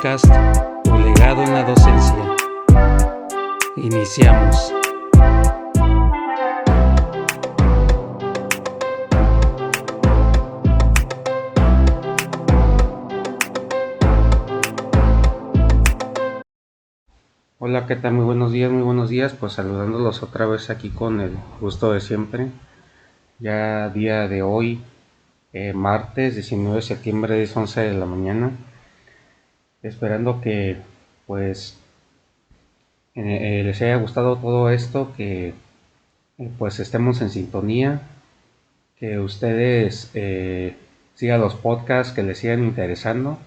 podcast Tu legado en la docencia. Iniciamos. Hola, ¿qué tal? Muy buenos días, pues saludándolos otra vez aquí con el gusto de siempre. Ya día de hoy, martes 19 de septiembre, es 11 de la mañana, esperando que pues les haya gustado todo esto, que pues estemos en sintonía, que ustedes sigan los podcasts que les sigan interesando.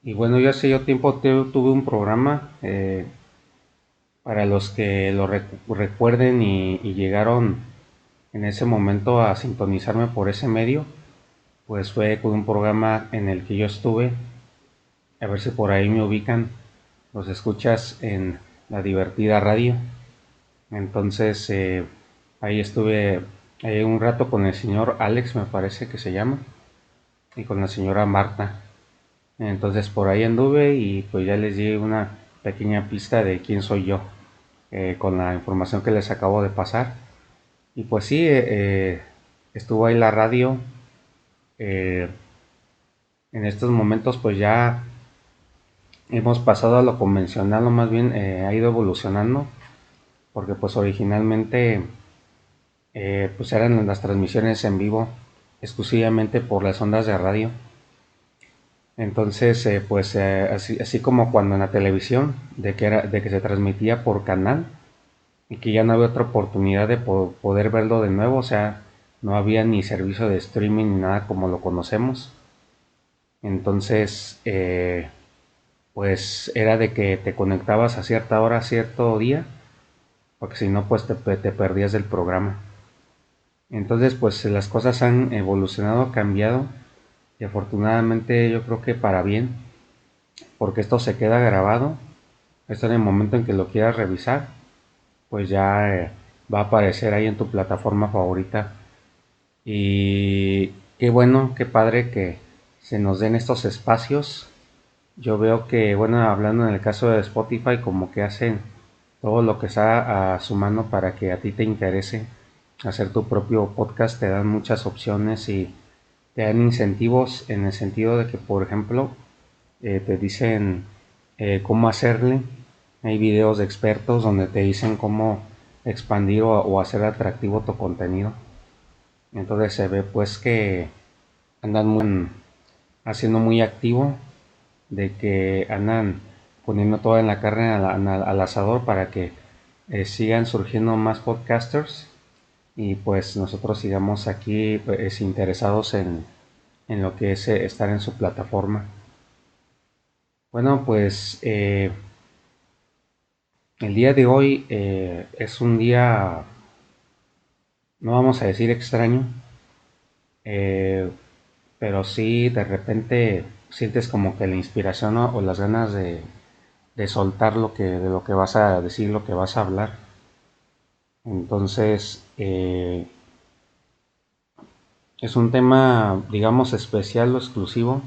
Y bueno, yo hace tiempo tuve un programa, para los que lo recuerden y llegaron en ese momento a sintonizarme por ese medio, pues fue con un programa en el que yo estuve, a ver si por ahí me ubican, los escuchas en La Divertida Radio. Entonces ahí estuve un rato con el señor Alex, me parece que se llama, y con la señora Marta. Entonces por ahí anduve y pues ya les di una pequeña pista de quién soy yo, con la información que les acabo de pasar. Y pues sí, estuvo ahí la radio. eh, en estos momentos pues ya hemos pasado a lo convencional, o más bien ha ido evolucionando, porque pues originalmente pues eran las transmisiones en vivo exclusivamente por las ondas de radio. Entonces pues así como cuando en la televisión de que se transmitía por canal y que ya no había otra oportunidad de poder verlo de nuevo, o sea, no había ni servicio de streaming ni nada como lo conocemos. Entonces pues era de que te conectabas a cierta hora, a cierto día, porque si no pues te perdías del programa. Entonces pues las cosas han evolucionado, cambiado, y afortunadamente yo creo que para bien, porque esto se queda grabado. Esto en el momento en que lo quieras revisar, pues ya va a aparecer ahí en tu plataforma favorita. Y qué bueno, qué padre que se nos den estos espacios. Yo veo que, bueno, hablando en el caso de Spotify, como que hacen todo lo que está a su mano para que a ti te interese hacer tu propio podcast. Te dan muchas opciones y te dan incentivos, en el sentido de que, por ejemplo, te dicen cómo hacerle. Hay videos de expertos donde te dicen cómo expandir o hacer atractivo tu contenido. Entonces se ve pues que andan haciendo muy activo, de que andan poniendo toda en la carne al asador para que sigan surgiendo más podcasters, y pues nosotros sigamos aquí pues, interesados en lo que es estar en su plataforma. Bueno, pues el día de hoy es un día, no vamos a decir extraño, eh, pero sí de repente sientes como que la inspiración o las ganas de soltar de lo que vas a decir, lo que vas a hablar. Entonces es un tema, digamos, especial o exclusivo,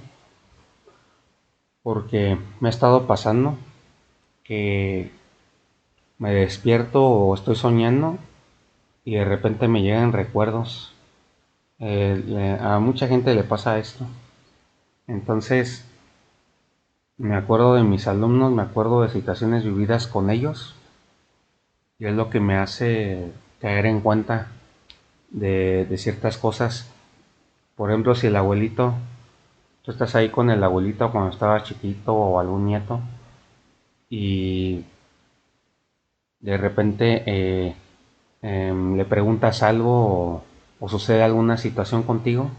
porque me ha estado pasando que me despierto o estoy soñando y de repente me llegan recuerdos. A mucha gente le pasa esto. Entonces me acuerdo de mis alumnos, me acuerdo de situaciones vividas con ellos, y es lo que me hace caer en cuenta de ciertas cosas. Por ejemplo, si el abuelito, tú estás ahí con el abuelito cuando estaba chiquito o algún nieto, y de repente le preguntas algo o sucede alguna situación contigo,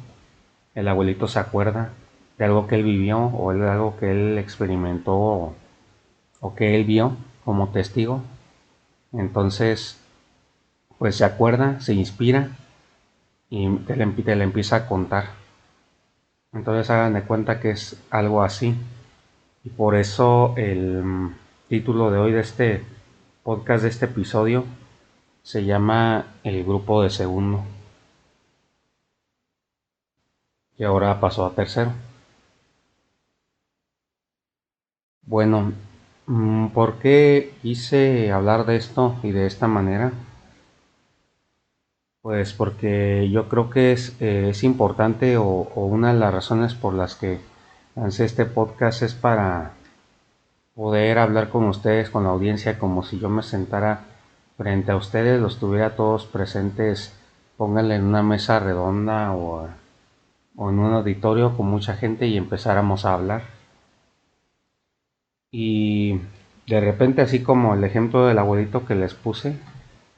el abuelito se acuerda de algo que él vivió o de algo que él experimentó o que él vio como testigo. Entonces pues se acuerda, se inspira y te le empieza a contar. Entonces hagan de cuenta que es algo así. Y por eso el título de hoy de este podcast, de este episodio, se llama El grupo de segundo. Y ahora pasó a tercero. Bueno, ¿por qué quise hablar de esto y de esta manera? Pues porque yo creo que es importante o una de las razones por las que lancé este podcast es para poder hablar con ustedes, con la audiencia, como si yo me sentara frente a ustedes, los tuviera todos presentes, pónganle en una mesa redonda o en un auditorio con mucha gente y empezáramos a hablar. Y de repente, así como el ejemplo del abuelito que les puse,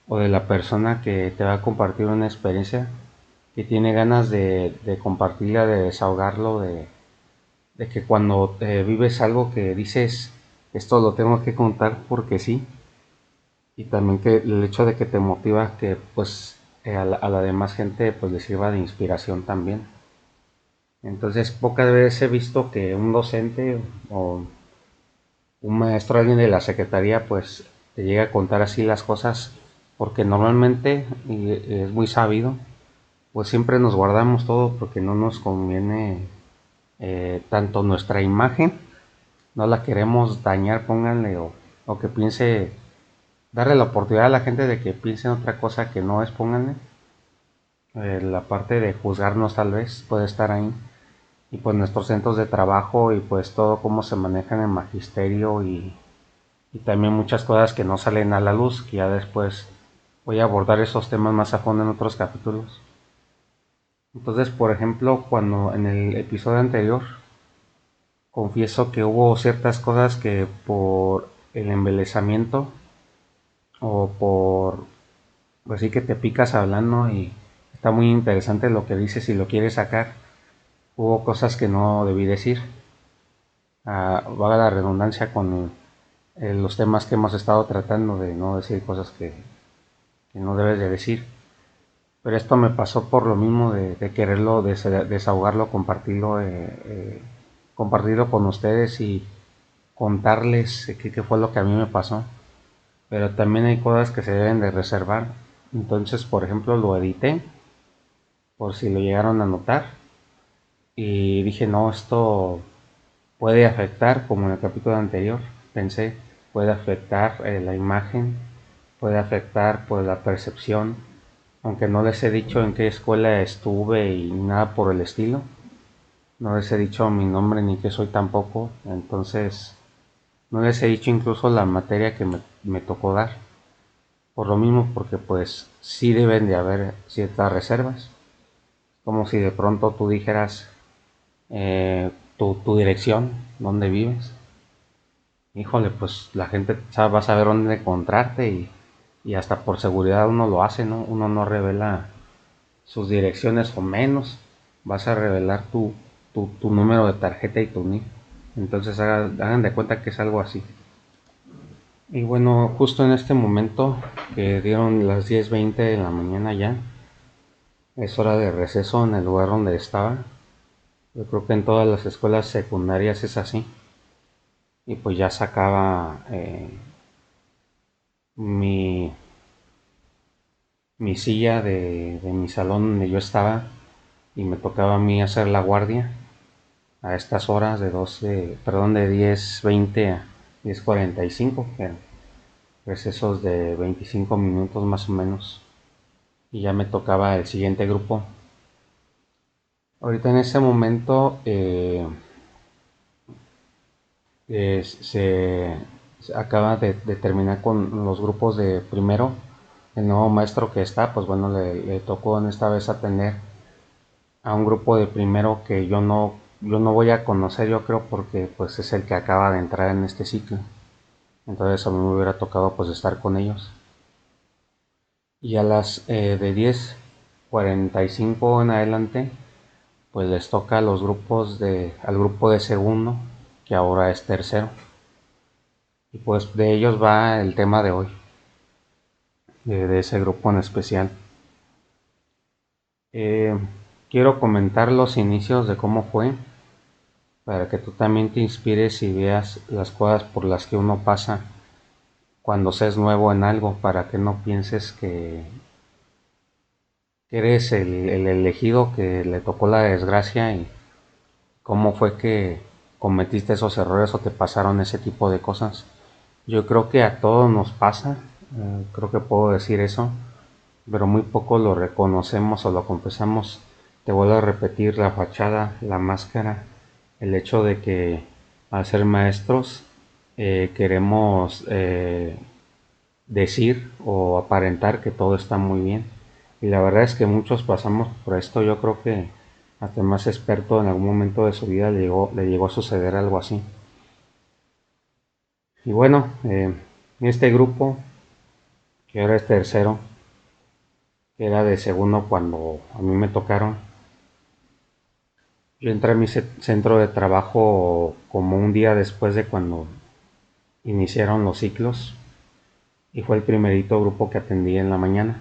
o de la persona que te va a compartir una experiencia, que tiene ganas de compartirla, de desahogarlo, de que cuando vives algo que dices, esto lo tengo que contar porque sí, y también que el hecho de que te motiva que pues a la demás gente pues le sirva de inspiración también. Entonces pocas veces he visto que un docente o un maestro, alguien de la secretaría pues te llega a contar así las cosas porque normalmente, y es muy sabido, pues siempre nos guardamos todo porque no nos conviene tanto nuestra imagen, no la queremos dañar, pónganle, o que piense, darle la oportunidad a la gente de que piense en otra cosa que no es, pónganle, la parte de juzgarnos tal vez puede estar ahí, y pues nuestros centros de trabajo y pues todo cómo se maneja en el magisterio y también muchas cosas que no salen a la luz, que ya después voy a abordar esos temas más a fondo en otros capítulos. Entonces, por ejemplo, cuando en el episodio anterior confieso que hubo ciertas cosas que por el embelezamiento o por, pues sí que te picas hablando y está muy interesante lo que dices y lo quieres sacar, hubo cosas que no debí decir. Vaga la redundancia con los temas que hemos estado tratando de no decir cosas que no debes de decir. Pero esto me pasó por lo mismo de quererlo, desahogarlo, compartirlo con ustedes y contarles qué fue lo que a mí me pasó. Pero también hay cosas que se deben de reservar. Entonces, por ejemplo, lo edité, por si lo llegaron a notar. Y dije, no, esto puede afectar, como en el capítulo anterior, pensé, puede afectar la imagen, puede afectar pues la percepción, aunque no les he dicho en qué escuela estuve y nada por el estilo, no les he dicho mi nombre ni qué soy tampoco, entonces no les he dicho incluso la materia que me tocó dar, por lo mismo porque pues sí deben de haber ciertas reservas, como si de pronto tú dijeras tu dirección, dónde vives, híjole, pues la gente va a saber dónde encontrarte y hasta por seguridad uno lo hace, ¿no? Uno no revela sus direcciones o menos, vas a revelar tu número de tarjeta y tu NIP. Entonces hagan de cuenta que es algo así. Y bueno, justo en este momento que dieron las 10:20 de la mañana ya, es hora de receso en el lugar donde estaba. Yo creo que en todas las escuelas secundarias es así. Y pues ya sacaba mi, mi silla de mi salón donde yo estaba y me tocaba a mí hacer la guardia a estas horas de 12, perdón, de 10:20 a 10:45, que eran recesos de 25 minutos más o menos, y ya me tocaba el siguiente grupo. Ahorita en ese momento se acaba de terminar con los grupos de primero. El nuevo maestro que está, pues bueno, le tocó en esta vez atender a un grupo de primero que yo no voy a conocer, yo creo, porque pues es el que acaba de entrar en este ciclo. Entonces a mí me hubiera tocado pues estar con ellos. Y a las de 10:45 en adelante, pues les toca a los al grupo de segundo, que ahora es tercero. Y pues de ellos va el tema de hoy, de ese grupo en especial. Eh, Quiero comentar los inicios de cómo fue, para que tú también te inspires y veas las cosas por las que uno pasa cuando se es nuevo en algo, para que no pienses que eres el elegido que le tocó la desgracia y cómo fue que cometiste esos errores o te pasaron ese tipo de cosas. Yo creo que a todos nos pasa, creo que puedo decir eso, pero muy poco lo reconocemos o lo confesamos. Te vuelvo a repetir la fachada, la máscara, el hecho de que al ser maestros queremos decir o aparentar que todo está muy bien. Y la verdad es que muchos pasamos por esto. Yo creo que hasta el más experto en algún momento de su vida le llegó a suceder algo así. Y bueno, este grupo, que ahora es tercero, que era de segundo cuando a mí me tocaron, yo entré a mi centro de trabajo como un día después de cuando iniciaron los ciclos y fue el primerito grupo que atendí en la mañana.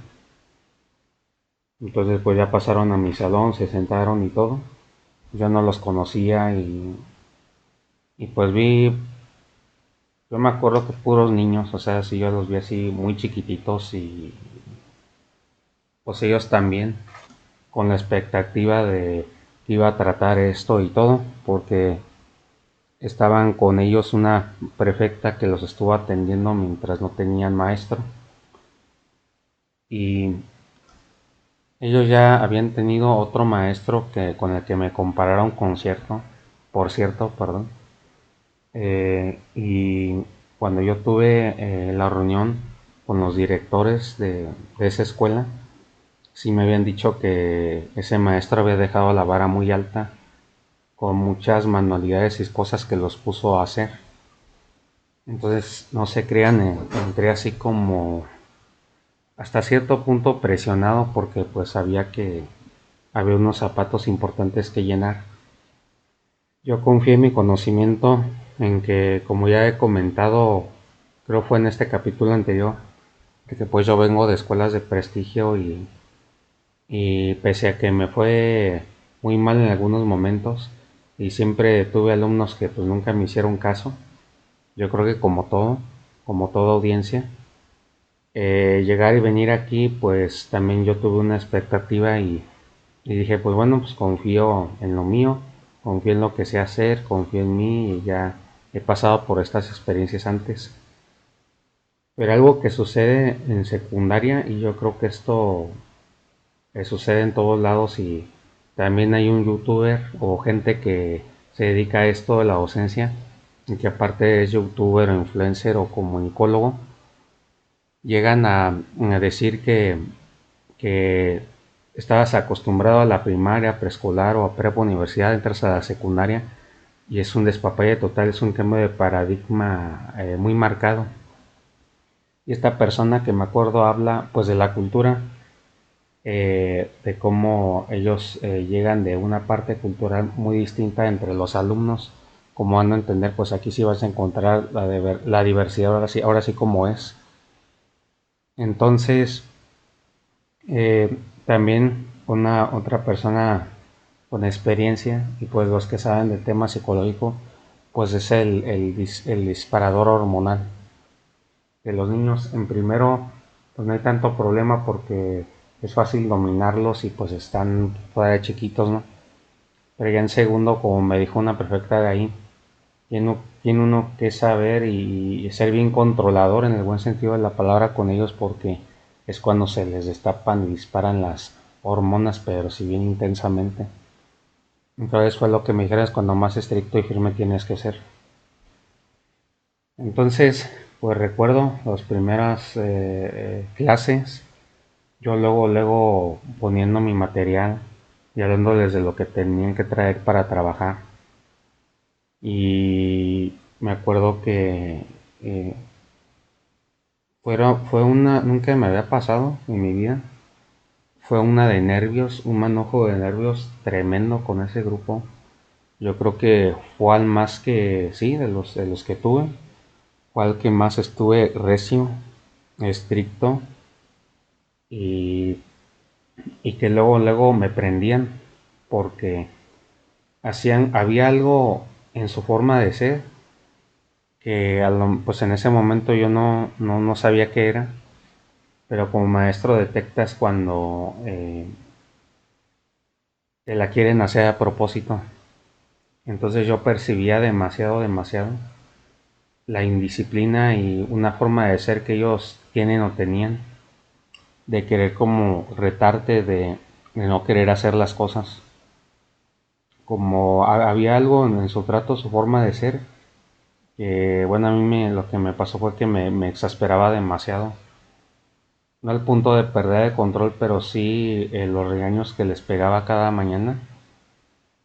Entonces pues ya pasaron a mi salón, se sentaron y todo. Yo no los conocía y pues yo me acuerdo que puros niños, o sea, sí yo los vi así muy chiquititos y pues ellos también con la expectativa de que iba a tratar esto y todo, porque estaban con ellos una prefecta que los estuvo atendiendo mientras no tenían maestro y ellos ya habían tenido otro maestro con el que me compararon por cierto, perdón. Y cuando yo tuve la reunión con los directores de esa escuela, sí me habían dicho que ese maestro había dejado la vara muy alta con muchas manualidades y cosas que los puso a hacer. Entonces, no se crean, entré así como hasta cierto punto presionado porque pues sabía que había unos zapatos importantes que llenar. Yo confié en mi conocimiento en que, como ya he comentado, creo fue en este capítulo anterior, de que pues yo vengo de escuelas de prestigio y pese a que me fue muy mal en algunos momentos y siempre tuve alumnos que pues nunca me hicieron caso, yo creo que como toda audiencia, llegar y venir aquí pues también yo tuve una expectativa y dije pues bueno pues confío en lo mío, confío en lo que sé hacer, confío en mí y ya he pasado por estas experiencias antes. Pero algo que sucede en secundaria y yo creo que esto sucede en todos lados y también hay un youtuber o gente que se dedica a esto de la docencia y que aparte es youtuber o influencer o comunicólogo, llegan a decir que estabas acostumbrado a la primaria, preescolar o a prepa universidad, entras a la secundaria y es un despapalle total, es un cambio de paradigma muy marcado. Y esta persona que me acuerdo habla pues de la cultura, de cómo ellos llegan de una parte cultural muy distinta entre los alumnos, como van a entender, pues aquí sí vas a encontrar la diversidad ahora sí como es. Entonces, también una otra persona con experiencia y pues los que saben del tema psicológico, pues es el disparador hormonal de los niños. En primero, pues no hay tanto problema porque es fácil dominarlos y pues están todavía chiquitos, ¿no? Pero ya en segundo, como me dijo una perfecta de ahí, tiene uno que saber y ser bien controlador en el buen sentido de la palabra con ellos porque es cuando se les destapan y disparan las hormonas, pero si bien intensamente. Entonces fue lo que me dijeron, es cuando más estricto y firme tienes que ser. Entonces, pues recuerdo las primeras clases, yo luego poniendo mi material y hablándoles de lo que tenían que traer para trabajar. Y me acuerdo que eh, nunca me había pasado en mi vida. Fue una de nervios, un manojo de nervios tremendo con ese grupo. Yo creo que fue al más que, sí, de los que tuve, fue al que más estuve recio, estricto y, y que luego me prendían porque había algo en su forma de ser que pues en ese momento yo no sabía qué era, pero como maestro detectas cuando te la quieren hacer a propósito. Entonces yo percibía demasiado la indisciplina y una forma de ser que ellos tienen o tenían, de querer como retarte, de no querer hacer las cosas. Como había algo en su trato, su forma de ser, que bueno, a mí lo que me pasó fue que me exasperaba demasiado. No al punto de perder el control, pero sí los regaños que les pegaba cada mañana,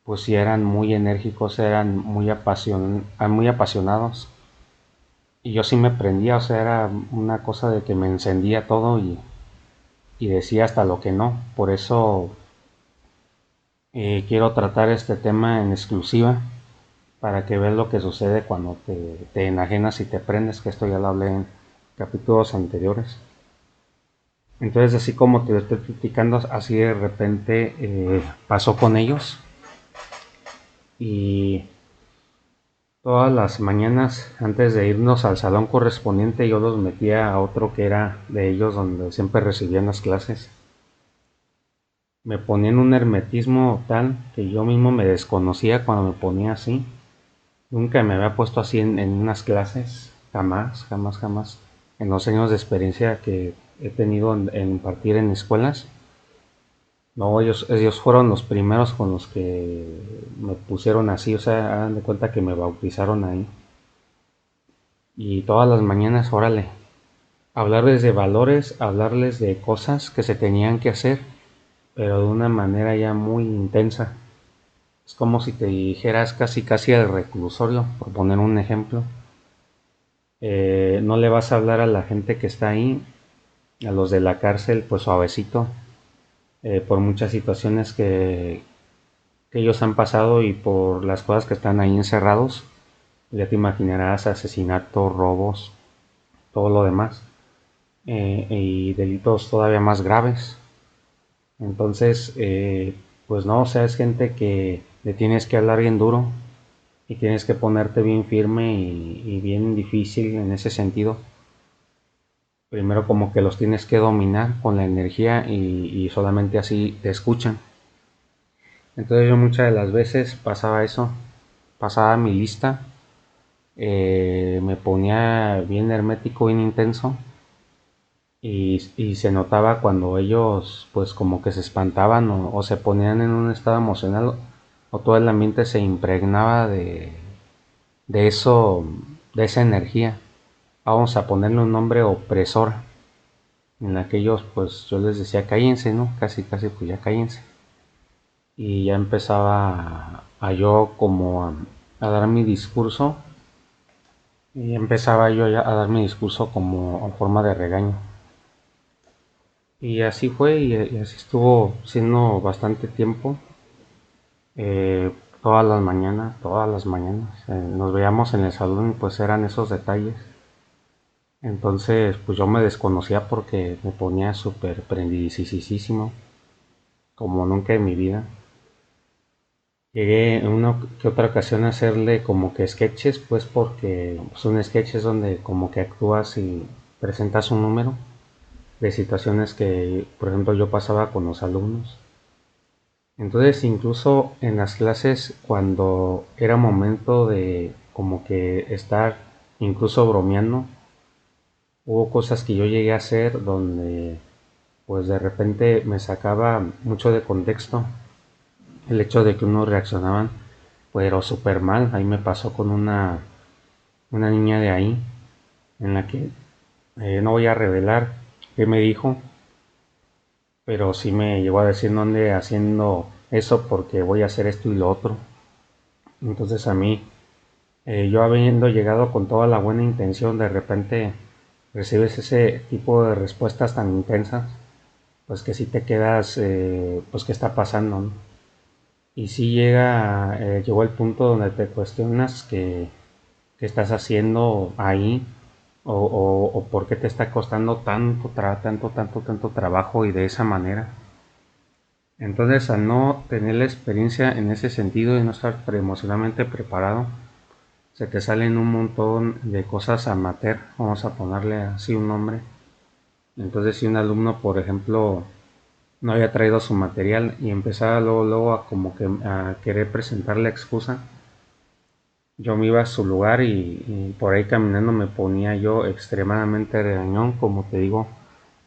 pues sí eran muy enérgicos, eran muy apasionados. Y yo sí me prendía, o sea, era una cosa de que me encendía todo y decía hasta lo que no. Por eso quiero tratar este tema en exclusiva para que veas lo que sucede cuando te enajenas y te prendes, que esto ya lo hablé en capítulos anteriores. Entonces, así como te lo estoy criticando, así de repente pasó con ellos y todas las mañanas antes de irnos al salón correspondiente yo los metía a otro que era de ellos donde siempre recibían las clases. Me ponían un hermetismo tal que yo mismo me desconocía cuando me ponía así. Nunca me había puesto así en unas clases, jamás, jamás, jamás. En los años de experiencia que he tenido en impartir en escuelas, no, ellos fueron los primeros con los que me pusieron así, o sea, hagan de cuenta que me bautizaron ahí. Y todas las mañanas, órale, hablarles de valores, hablarles de cosas que se tenían que hacer, pero de una manera ya muy intensa. Es como si te dijeras casi casi al reclusorio, por poner un ejemplo. No le vas a hablar a la gente que está ahí, a los de la cárcel, pues suavecito, por muchas situaciones que ellos han pasado y por las cosas que están ahí encerrados. Ya te imaginarás asesinatos, robos, todo lo demás, y delitos todavía más graves. Entonces, pues no, o sea, es gente que le tienes que hablar bien duro y tienes que ponerte bien firme y bien difícil en ese sentido. Primero como que los tienes que dominar con la energía y solamente así te escuchan. Entonces yo muchas de las veces pasaba eso, pasaba mi lista, me ponía bien hermético, bien intenso y se notaba cuando ellos pues como que se espantaban o se ponían en un estado emocional o todo el ambiente se impregnaba de eso, de esa energía. Vamos a ponerle un nombre opresor, en la que ellos pues yo les decía cállense, ¿no? Casi casi pues ya cállense. Y ya empezaba a yo como a dar mi discurso y empezaba yo ya a dar mi discurso como en forma de regaño. Y así fue y así estuvo siendo bastante tiempo. Todas las mañanas, nos veíamos en el salón y pues eran esos detalles. Entonces, pues yo me desconocía porque me ponía súper prendidísimo, como nunca en mi vida. Llegué en una que otra ocasión a hacerle como que sketches, pues porque son sketches donde como que actúas y presentas un número de situaciones que, por ejemplo, yo pasaba con los alumnos. Entonces, incluso en las clases, cuando era momento de como que estar incluso bromeando, hubo cosas que yo llegué a hacer donde pues de repente me sacaba mucho de contexto el hecho de que unos reaccionaban pero súper mal. Ahí me pasó con una niña de ahí en la que no voy a revelar qué me dijo, pero sí me llegó a decir no ande haciendo eso porque voy a hacer esto y lo otro. Entonces a mí, yo habiendo llegado con toda la buena intención, de repente recibes ese tipo de respuestas tan intensas, pues que si te quedas, pues qué está pasando, ¿no? Y si llegó el punto donde te cuestionas que estás haciendo ahí o por qué te está costando tanto trabajo y de esa manera. Entonces, al no tener la experiencia en ese sentido y no estar emocionalmente preparado, se te salen un montón de cosas amateur, vamos a ponerle así un nombre. Entonces, si un alumno, por ejemplo, no había traído su material y empezaba luego a como que a querer presentar la excusa, Yo me iba a su lugar y por ahí caminando me ponía yo extremadamente regañón, como te digo,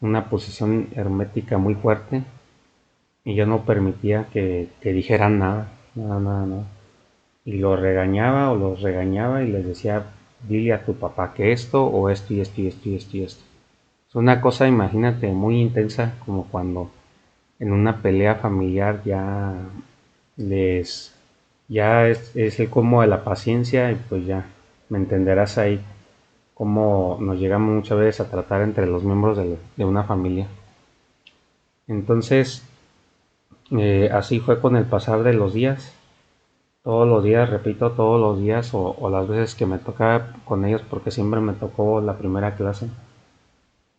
una posición hermética muy fuerte y yo no permitía que dijeran nada, nada, nada, nada. Y los regañaba o los regañaba y les decía, dile a tu papá que esto o esto y esto y esto y esto y esto. Es una cosa, imagínate, muy intensa, como cuando en una pelea familiar les, es el colmo de la paciencia y pues ya me entenderás ahí cómo nos llegamos muchas veces a tratar entre los miembros de una familia. Entonces, así fue con el pasar de los días. Todos los días, repito, todos los días o las veces que me tocaba con ellos, porque siempre me tocó la primera clase.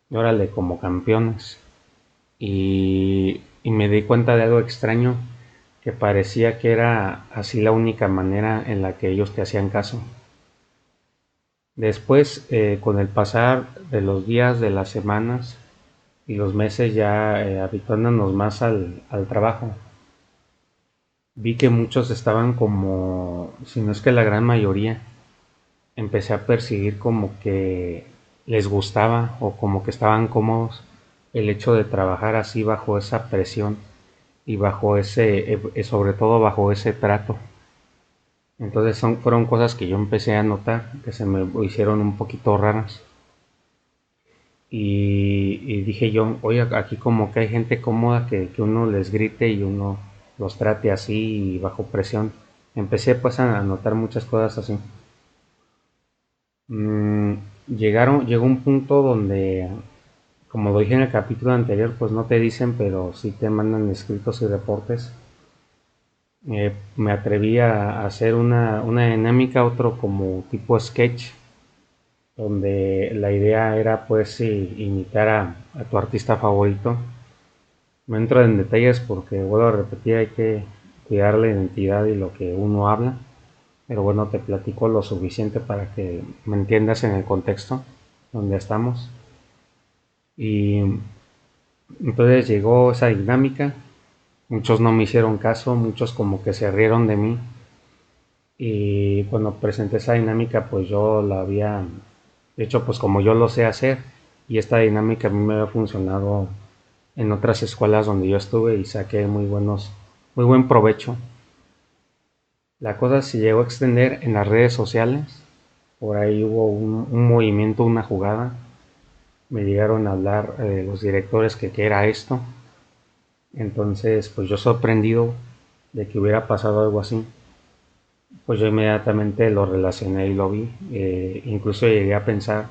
Y órale, como campeones. Y me di cuenta de algo extraño, que parecía que era así la única manera en la que ellos te hacían caso. Después, con el pasar de los días, de las semanas y los meses ya habituándonos más al trabajo, vi que muchos estaban como, si no es que la gran mayoría, empecé a percibir como que les gustaba o como que estaban cómodos el hecho de trabajar así bajo esa presión y bajo ese, sobre todo bajo ese trato. Entonces fueron cosas que yo empecé a notar que se me hicieron un poquito raras. Y dije yo, oye, aquí como que hay gente cómoda que uno les grite y uno los trate así bajo presión. Empecé pues a notar muchas cosas así. Mm, llegó un punto donde, como lo dije en el capítulo anterior, pues no te dicen, pero sí te mandan escritos y reportes. Me atreví a hacer una dinámica, otro como tipo sketch, donde la idea era pues sí, imitar a tu artista favorito. No entro en detalles porque, vuelvo a repetir, hay que cuidar la identidad y lo que uno habla, pero bueno, te platico lo suficiente para que me entiendas en el contexto donde estamos. Y entonces llegó esa dinámica, muchos no me hicieron caso, muchos como que se rieron de mí. Y cuando presenté esa dinámica, pues yo la había hecho pues como yo lo sé hacer. Y esta dinámica a mí me había funcionado en otras escuelas donde yo estuve y saqué muy buen provecho. La cosa se llegó a extender en las redes sociales. Por ahí hubo un movimiento, una jugada. Me llegaron a hablar los directores que qué era esto. Entonces, pues yo sorprendido de que hubiera pasado algo así, pues yo inmediatamente lo relacioné y lo vi. Incluso llegué a pensar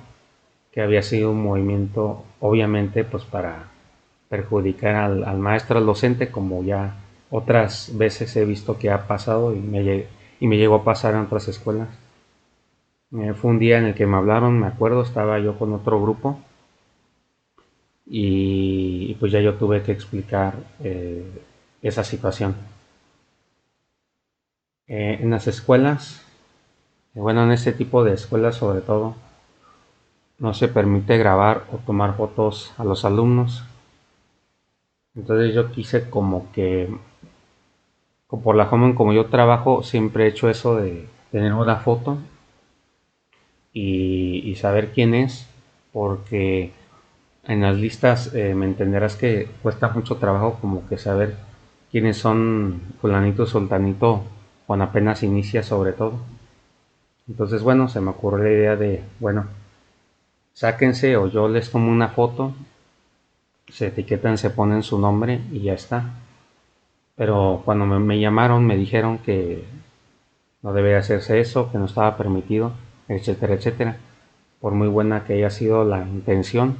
que había sido un movimiento, obviamente, pues para perjudicar al maestro, al docente, como ya otras veces he visto que ha pasado y me llegó a pasar en otras escuelas. Fue un día en el que me hablaron, me acuerdo, estaba yo con otro grupo y pues ya yo tuve que explicar esa situación. En las escuelas, bueno, en este tipo de escuelas sobre todo, no se permite grabar o tomar fotos a los alumnos. Entonces yo quise como que, por la forma en como yo trabajo, siempre he hecho eso de tener una foto y saber quién es, porque en las listas me entenderás que cuesta mucho trabajo como que saber quiénes son fulanito, sultanito, cuando apenas inicia sobre todo. Entonces, bueno, se me ocurrió la idea de, bueno, sáquense o yo les tomo una foto, se etiquetan, se ponen su nombre y ya está. Pero cuando me llamaron me dijeron que no debía hacerse eso, que no estaba permitido, etcétera, etcétera. Por muy buena que haya sido la intención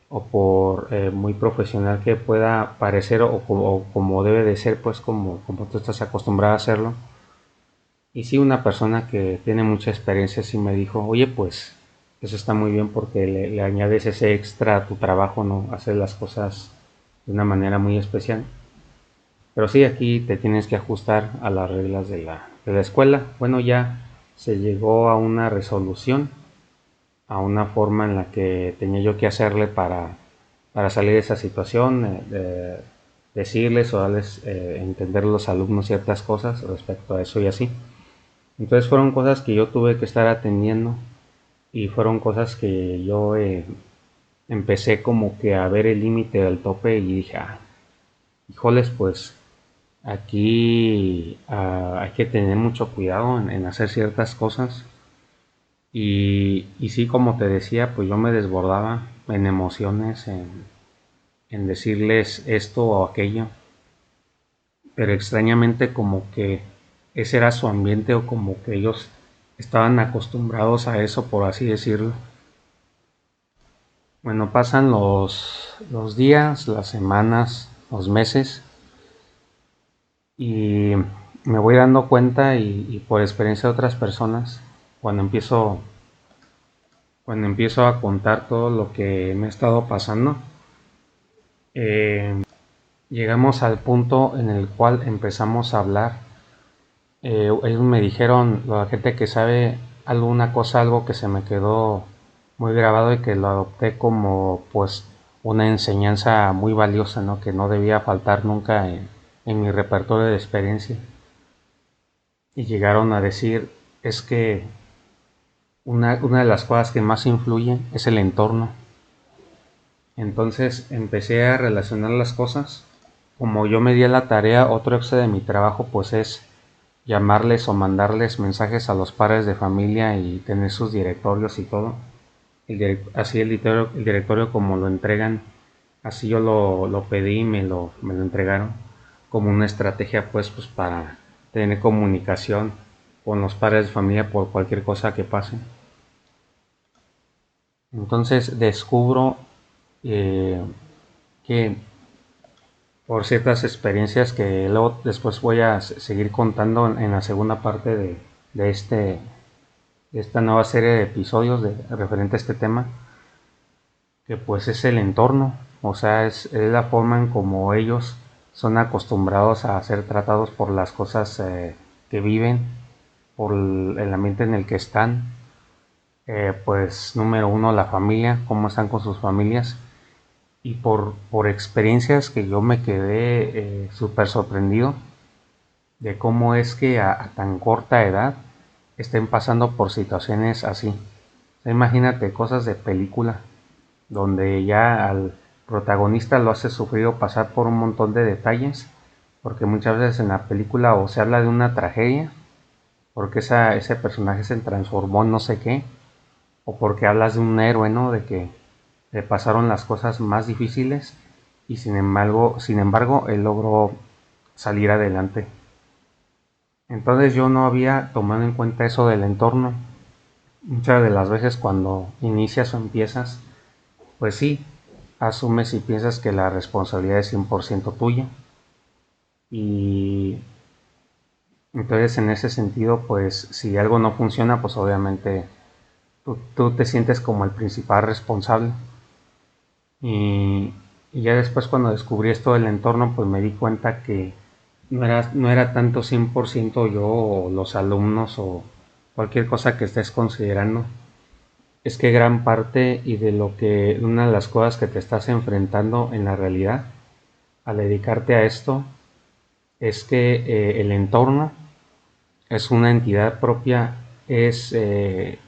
o por muy profesional que pueda parecer o como debe de ser, pues como tú estás acostumbrado a hacerlo. Y sí, una persona que tiene mucha experiencia sí me dijo, oye, pues eso está muy bien porque le añades ese extra a tu trabajo, ¿no? Hacer las cosas de una manera muy especial. Pero sí, aquí te tienes que ajustar a las reglas de la escuela. Bueno, ya se llegó a una resolución, a una forma en la que tenía yo que hacerle para salir de esa situación, decirles o darles entender a los alumnos ciertas cosas respecto a eso y así. Entonces fueron cosas que yo tuve que estar atendiendo y fueron cosas que yo empecé como que a ver el límite del tope y dije, híjoles, pues aquí hay que tener mucho cuidado en hacer ciertas cosas. Y sí, como te decía, pues yo me desbordaba en emociones, en decirles esto o aquello, pero extrañamente como que ese era su ambiente o como que ellos estaban acostumbrados a eso, por así decirlo. Bueno, pasan los días, las semanas, los meses y me voy dando cuenta y por experiencia de otras personas, cuando empiezo, cuando empiezo a contar todo lo que me ha estado pasando, eh, llegamos al punto en el cual empezamos a hablar. Ellos me dijeron, la gente que sabe alguna cosa, algo que se me quedó muy grabado y que lo adopté como pues una enseñanza muy valiosa, ¿no? Que no debía faltar nunca en mi repertorio de experiencia. Y llegaron a decir, es que una de las cosas que más influye es el entorno. Entonces empecé a relacionar las cosas. Como yo me di a la tarea, otro extra de mi trabajo pues es llamarles o mandarles mensajes a los padres de familia y tener sus directorios y todo. Así el directorio como lo entregan, así yo lo pedí y me lo entregaron como una estrategia pues para tener comunicación con los padres de familia por cualquier cosa que pase. Entonces descubro eh, que por ciertas experiencias que luego después voy a seguir contando en la segunda parte de esta nueva serie de episodios referente a este tema, que pues es el entorno, o sea, es la forma en como ellos son acostumbrados a ser tratados por las cosas que viven, por el ambiente en el que están, pues número uno la familia, cómo están con sus familias, y por experiencias que yo me quedé súper sorprendido de cómo es que a tan corta edad estén pasando por situaciones así. O sea, imagínate cosas de película, donde ya al protagonista lo hace sufrir o pasar por un montón de detalles, porque muchas veces en la película o se habla de una tragedia, porque ese personaje se transformó en no sé qué, o porque hablas de un héroe, ¿no? De que le pasaron las cosas más difíciles y sin embargo, él logró salir adelante. Entonces yo no había tomado en cuenta eso del entorno. Muchas de las veces cuando inicias o empiezas, pues sí, asumes y piensas que la responsabilidad es 100% tuya. Y entonces en ese sentido, pues si algo no funciona, pues obviamente tú te sientes como el principal responsable. Y, y ya después cuando descubrí esto del entorno, pues me di cuenta que no era tanto 100% yo o los alumnos o cualquier cosa que estés considerando. Es que gran parte y de lo que una de las cosas que te estás enfrentando en la realidad al dedicarte a esto es que el entorno es una entidad propia, es el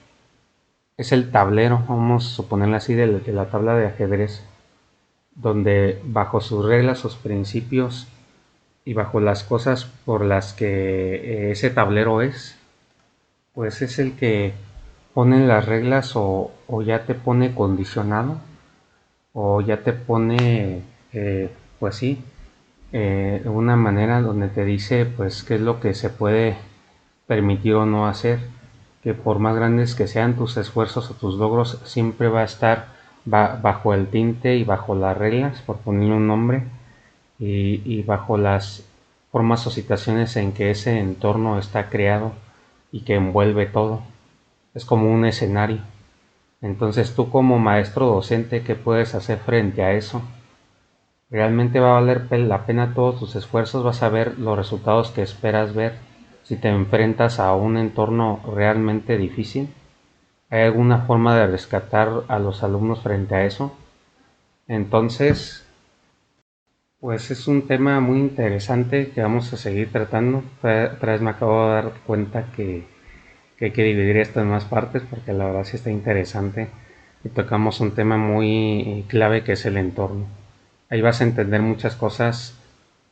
tablero, vamos a suponerlo así, de la tabla de ajedrez, donde bajo sus reglas, sus principios y bajo las cosas por las que ese tablero es, pues es el que pone las reglas o ya te pone condicionado o ya te pone, pues sí, una manera donde te dice pues qué es lo que se puede permitir o no hacer, que por más grandes que sean tus esfuerzos o tus logros, siempre va a estar bajo el tinte y bajo las reglas, por ponerle un nombre, y bajo las formas o situaciones en que ese entorno está creado y que envuelve todo. Es como un escenario. Entonces tú como maestro docente, ¿qué puedes hacer frente a eso? ¿Realmente va a valer la pena todos tus esfuerzos? ¿Vas a ver los resultados que esperas ver si te enfrentas a un entorno realmente difícil? ¿Hay alguna forma de rescatar a los alumnos frente a eso? Entonces, pues es un tema muy interesante que vamos a seguir tratando. Otra vez me acabo de dar cuenta que que hay que dividir esto en más partes porque la verdad sí está interesante y tocamos un tema muy clave que es el entorno. Ahí vas a entender muchas cosas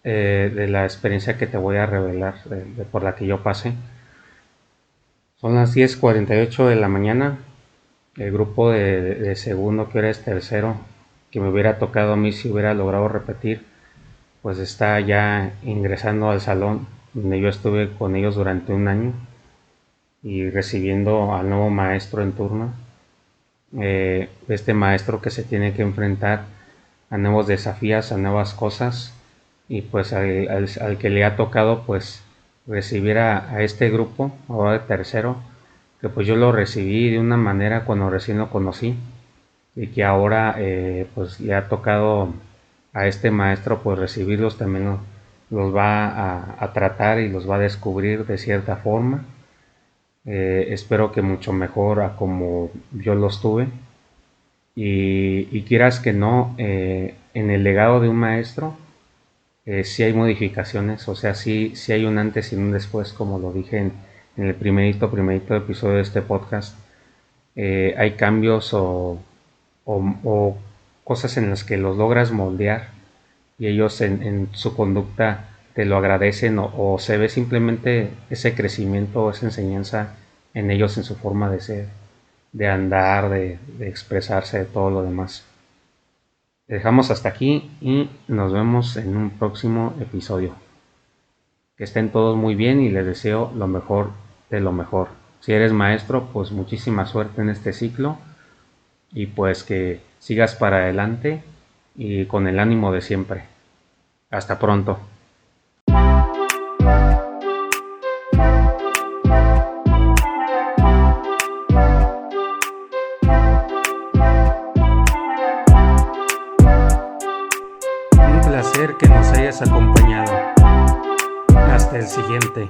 de la experiencia que te voy a revelar, por la que yo pasé. Son las 10:48 de la mañana. El grupo de segundo, que ahora es tercero, que me hubiera tocado a mí si hubiera logrado repetir, pues está ya ingresando al salón donde yo estuve con ellos durante un año y recibiendo al nuevo maestro en turno. Este maestro que se tiene que enfrentar a nuevos desafíos, a nuevas cosas, y pues al que le ha tocado pues recibir a este grupo, ahora de tercero, que pues yo lo recibí de una manera cuando recién lo conocí, y que ahora pues le ha tocado a este maestro pues recibirlos, también los va a tratar y los va a descubrir de cierta forma. Espero que mucho mejor a como yo los tuve. Y quieras que no, en el legado de un maestro sí hay modificaciones, o sea, sí hay un antes y un después, como lo dije en el primerito episodio de este podcast. Hay cambios o cosas en las que los logras moldear y ellos en su conducta te lo agradecen, o se ve simplemente ese crecimiento o esa enseñanza en ellos, en su forma de ser, de andar, de expresarse, de todo lo demás. Dejamos hasta aquí y nos vemos en un próximo episodio. Que estén todos muy bien y les deseo lo mejor de lo mejor. Si eres maestro, pues muchísima suerte en este ciclo y pues que sigas para adelante y con el ánimo de siempre. Hasta pronto. Un placer que nos hayas acompañado. Hasta el siguiente.